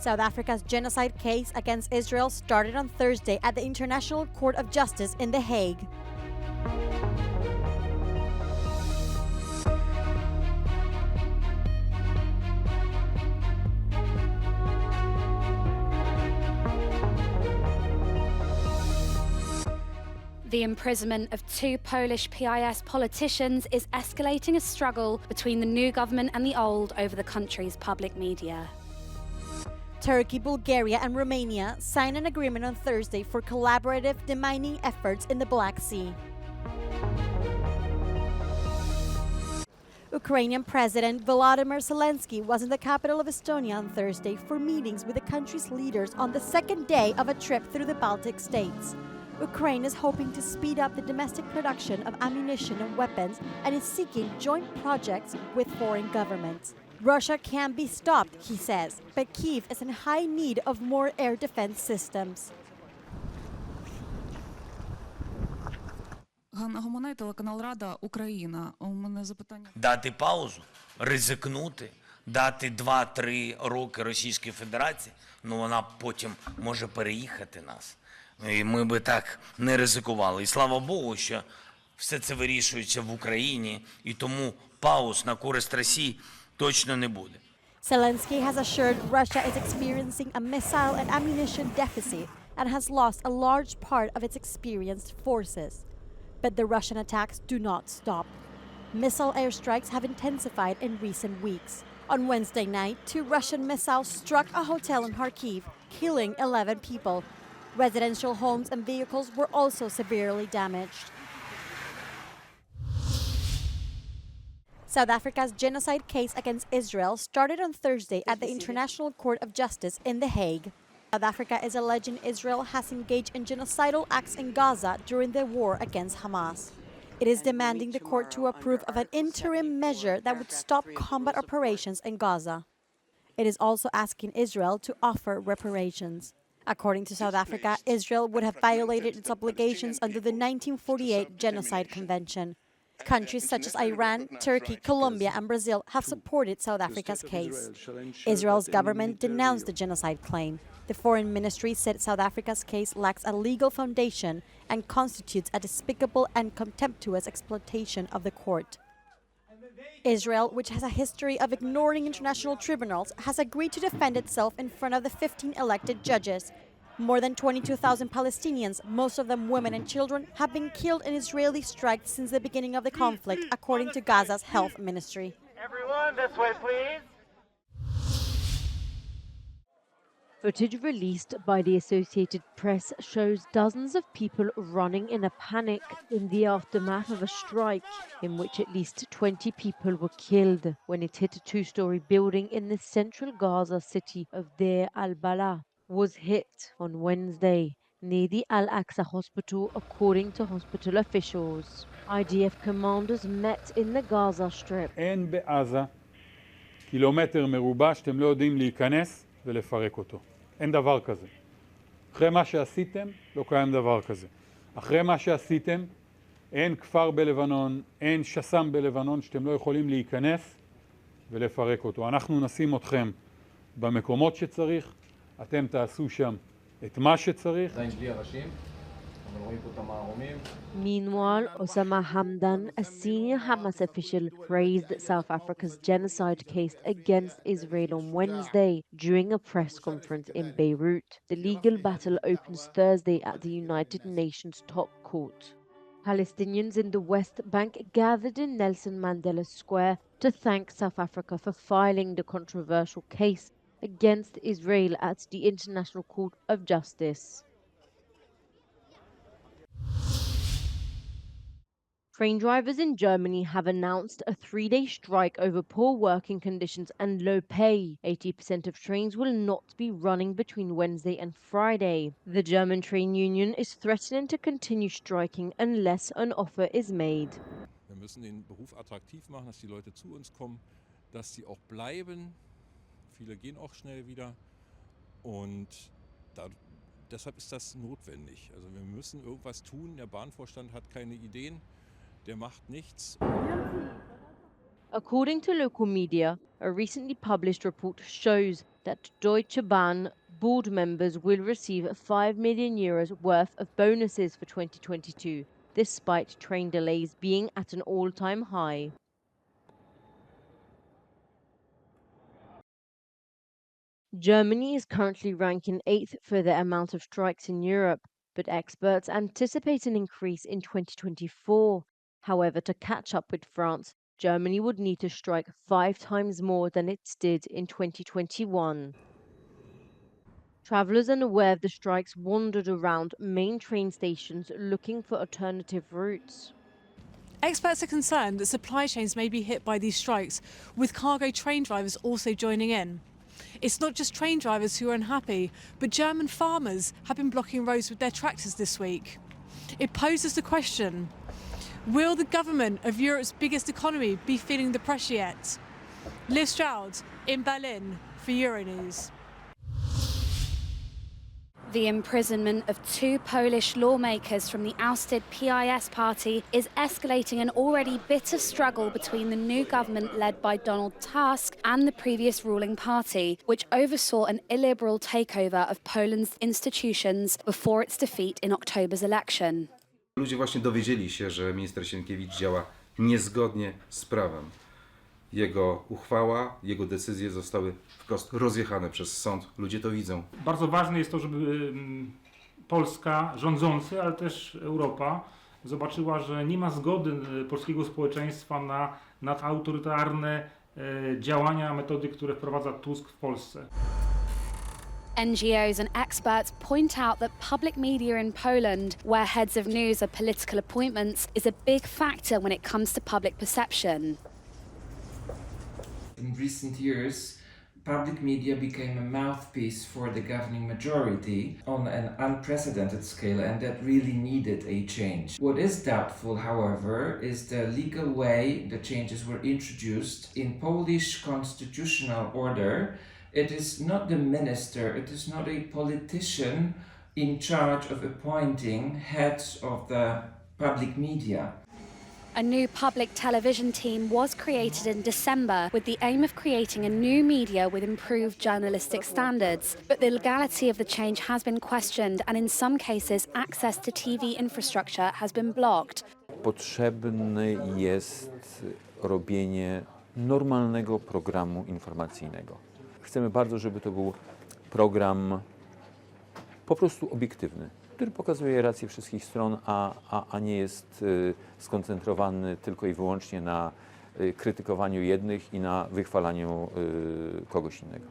South Africa's genocide case against Israel started on Thursday at the International Court of Justice in The Hague. The imprisonment of two Polish PIS politicians is escalating a struggle between the new government and the old over the country's public media. Turkey, Bulgaria, and Romania signed an agreement on Thursday for collaborative demining efforts in the Black Sea. Ukrainian President Volodymyr Zelensky was in the capital of Estonia on Thursday for meetings with the country's leaders on the second day of a trip through the Baltic states. Ukraine is hoping to speed up the domestic production of ammunition and weapons and is seeking joint projects with foreign governments. Russia can be stopped, he says, but Kyiv is in high need of more air defense systems. Ганна Гомонай, телеканал Рада, Україна. У мене запитання. Дати паузу, ризикнути, дати 2-3 роки Російській Федерації, вона потім може переїхати нас. І ми би так не ризикували. І слава Богу, що все це вирішується в Україні, і тому пауз на користь Росії точно не буде. Zelensky has assured Russia is experiencing a missile and ammunition deficit and has lost a large part of its experienced forces. But the Russian attacks do not stop. Missile airstrikes have intensified in recent weeks. On Wednesday night, 2 Russian missiles struck a hotel in Kharkiv, killing 11 people. Residential homes and vehicles were also severely damaged. South Africa's genocide case against Israel started on Thursday at the International Court of Justice in The Hague. South Africa is alleging Israel has engaged in genocidal acts in Gaza during the war against Hamas. It is demanding the court to approve of an interim measure that would stop combat operations in Gaza. It is also asking Israel to offer reparations. According to South Africa, Israel would have violated its obligations under the 1948 Genocide Convention. Countries such as Iran, Turkey, Colombia, and Brazil have supported South Africa's case. Israel's government denounced the genocide claim. The Foreign Ministry said South Africa's case lacks a legal foundation and constitutes a despicable and contemptuous exploitation of the court. Israel, which has a history of ignoring international tribunals, has agreed to defend itself in front of the 15 elected judges. More than 22,000 Palestinians, most of them women and children, have been killed in Israeli strikes since the beginning of the conflict, according to Gaza's health ministry. Everyone, this way, please. Footage released by the Associated Press shows dozens of people running in a panic in the aftermath of a strike in which at least 20 people were killed when it hit a 2-story building in the central Gaza city of Deir al-Balah. Was hit on Wednesday near the Al-Aqsa hospital, according to hospital officials. IDF commanders met in the Gaza Strip. אין בעזה קילומטר מרובע שאתם לא יודעים להיכנס ולפרק אותו. אין דבר כזה. אחרי מה שעשיתם, לא קיים דבר כזה. אחרי מה שעשיתם, אין כפר בלבנון, אין שסם בלבנון שאתם לא יכולים להיכנס ולפרק אותו. אנחנו נשים אתכם במקומות שצריך, אתם תעשו שם את מה שצריך. Meanwhile, Osama Hamdan, a senior Hamas official, praised South Africa's genocide case against Israel on Wednesday during a press conference in Beirut. The legal battle opens Thursday at the United Nations top court. Palestinians in the West Bank gathered in Nelson Mandela Square to thank South Africa for filing the controversial case against Israel at the International Court of Justice. Train drivers in Germany have announced a 3-day strike over poor working conditions and low pay. 80% of trains will not be running between Wednesday and Friday. The German train union is threatening to continue striking unless an offer is made. Wir müssen den Beruf attraktiv machen, dass die Leute zu uns kommen, dass sie auch bleiben. Viele gehen auch schnell wieder und deshalb ist das notwendig. Also wir müssen irgendwas tun. Der Bahnvorstand hat keine Ideen, der macht nichts. According to local media, a recently published report shows that Deutsche Bahn board members will receive €5 million worth of bonuses for 2022, despite train delays being at an all-time high. Germany is currently ranking 8th for the amount of strikes in Europe, but experts anticipate an increase in 2024. However, to catch up with France, Germany would need to strike 5 times more than it did in 2021. Travellers unaware of the strikes wandered around main train stations looking for alternative routes. Experts are concerned that supply chains may be hit by these strikes, with cargo train drivers also joining in. It's not just train drivers who are unhappy, but German farmers have been blocking roads with their tractors this week. It poses the question, will the government of Europe's biggest economy be feeling the pressure yet? Liv Stroud in Berlin for Euronews. The imprisonment of 2 Polish lawmakers from the ousted PIS party is escalating an already bitter struggle between the new government led by Donald Tusk and the previous ruling party, which oversaw an illiberal takeover of Poland's institutions before its defeat in October's election. Ludzie właśnie dowiedzieli się, że minister Sienkiewicz działa niezgodnie z prawem. Jego uchwała, jego decyzje zostały wprost rozjechane przez sąd. Ludzie to widzą. Bardzo ważne jest to, żeby Polska, rządzący, ale też Europa zobaczyła, że nie ma zgody polskiego społeczeństwa na autorytarne działania, metody, które wprowadza Tusk w Polsce. NGOs and experts point out that public media in Poland, where heads of news are political appointments, is a big factor when it comes to public perception. In recent years, public media became a mouthpiece for the governing majority on an unprecedented scale, and that really needed a change. What is doubtful, however, is the legal way the changes were introduced. In Polish constitutional order, it is not the minister, it is not a politician in charge of appointing heads of the public media. A new public television team was created in December with the aim of creating a new media with improved journalistic standards. But the legality of the change has been questioned, and in some cases access to TV infrastructure has been blocked. Potrzebne jest robienie normalnego programu informacyjnego. Chcemy bardzo, żeby to był program po prostu obiektywny, który pokazuje rację wszystkich stron, a nie jest skoncentrowany tylko i wyłącznie na krytykowaniu jednych i na wychwalaniu kogoś innego.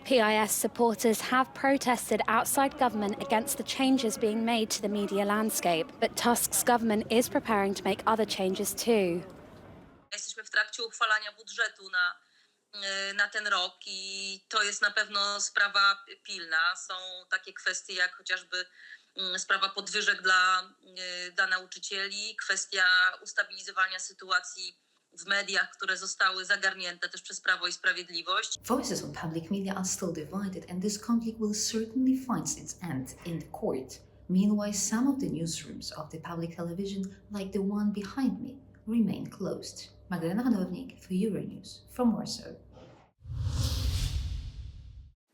PIS supporters have protested outside government against the changes being made to the media landscape, but Tusk's government is preparing to make other changes too. Jesteśmy w trakcie uchwalania budżetu na ten rok i to jest na pewno sprawa pilna. Są takie kwestie jak chociażby sprawa podwyżek dla nauczycieli, kwestia ustabilizowania sytuacji w mediach, które zostały zagarnięte też przez Prawo i Sprawiedliwość. Voices on public media are still divided, and this conflict will certainly find its end in the court. Meanwhile, some of the newsrooms of the public television, like the one behind me, remain closed. Magdalena Hanownik for Euronews from Warsaw.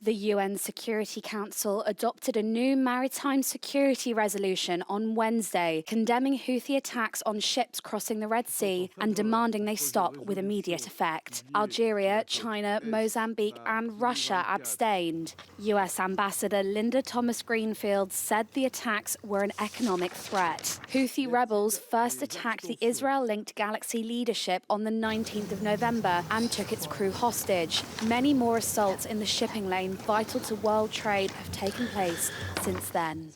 The UN Security Council adopted a new maritime security resolution on Wednesday, condemning Houthi attacks on ships crossing the Red Sea and demanding they stop with immediate effect. Algeria, China, Mozambique and Russia abstained. US Ambassador Linda Thomas-Greenfield said the attacks were an economic threat. Houthi rebels first attacked the Israel-linked Galaxy leadership on the 19th of November and took its crew hostage. Many more assaults in the shipping lane vital to world trade have taken place since then.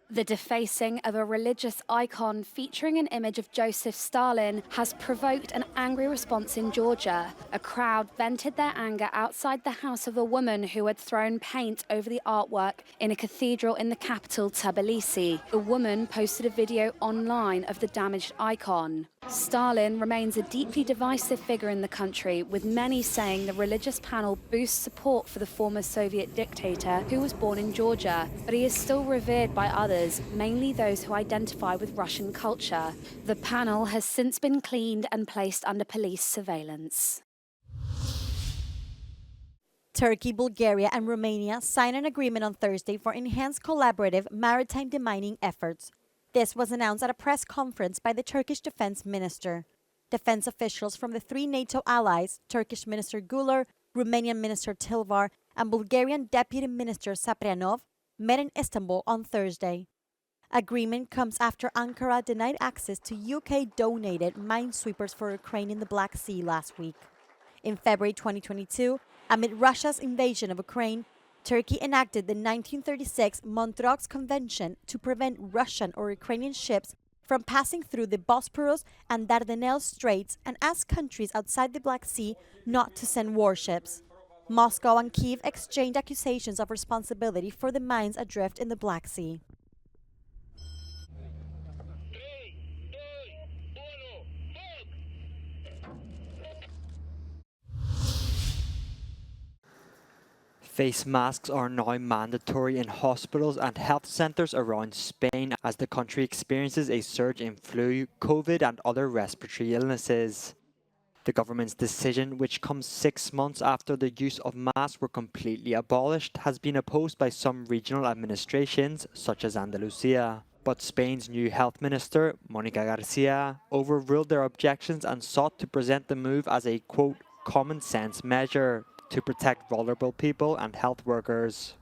The defacing of a religious icon featuring an image of Joseph Stalin has provoked an angry response in Georgia. A crowd vented their anger outside the house of a woman who had thrown paint over the artwork in a cathedral in the capital, Tbilisi. The woman posted a video online of the damaged icon. Stalin remains a deeply divisive figure in the country, with many saying the religious panel boosts support for the former Soviet dictator who was born in Georgia, but he is still revered by others others, mainly those who identify with Russian culture. The panel has since been cleaned and placed under police surveillance. Turkey, Bulgaria, and Romania signed an agreement on Thursday for enhanced collaborative maritime demining efforts. This was announced at a press conference by the Turkish defense minister. Defense officials from the three NATO allies, Turkish Minister Guler, Romanian Minister Tilvar, and Bulgarian Deputy Minister Saprianov, met in Istanbul on Thursday. Agreement comes after Ankara denied access to UK-donated minesweepers for Ukraine in the Black Sea last week. In February 2022, amid Russia's invasion of Ukraine, Turkey enacted the 1936 Montreux Convention to prevent Russian or Ukrainian ships from passing through the Bosporus and Dardanelles Straits and asked countries outside the Black Sea not to send warships. Moscow and Kyiv exchanged accusations of responsibility for the mines adrift in the Black Sea. Face masks are now mandatory in hospitals and health centres around Spain as the country experiences a surge in flu, COVID and other respiratory illnesses. The government's decision, which comes 6 months after the use of masks were completely abolished, has been opposed by some regional administrations, such as Andalusia. But Spain's new health minister, Mónica García, overruled their objections and sought to present the move as a, quote, common sense measure to protect vulnerable people and health workers.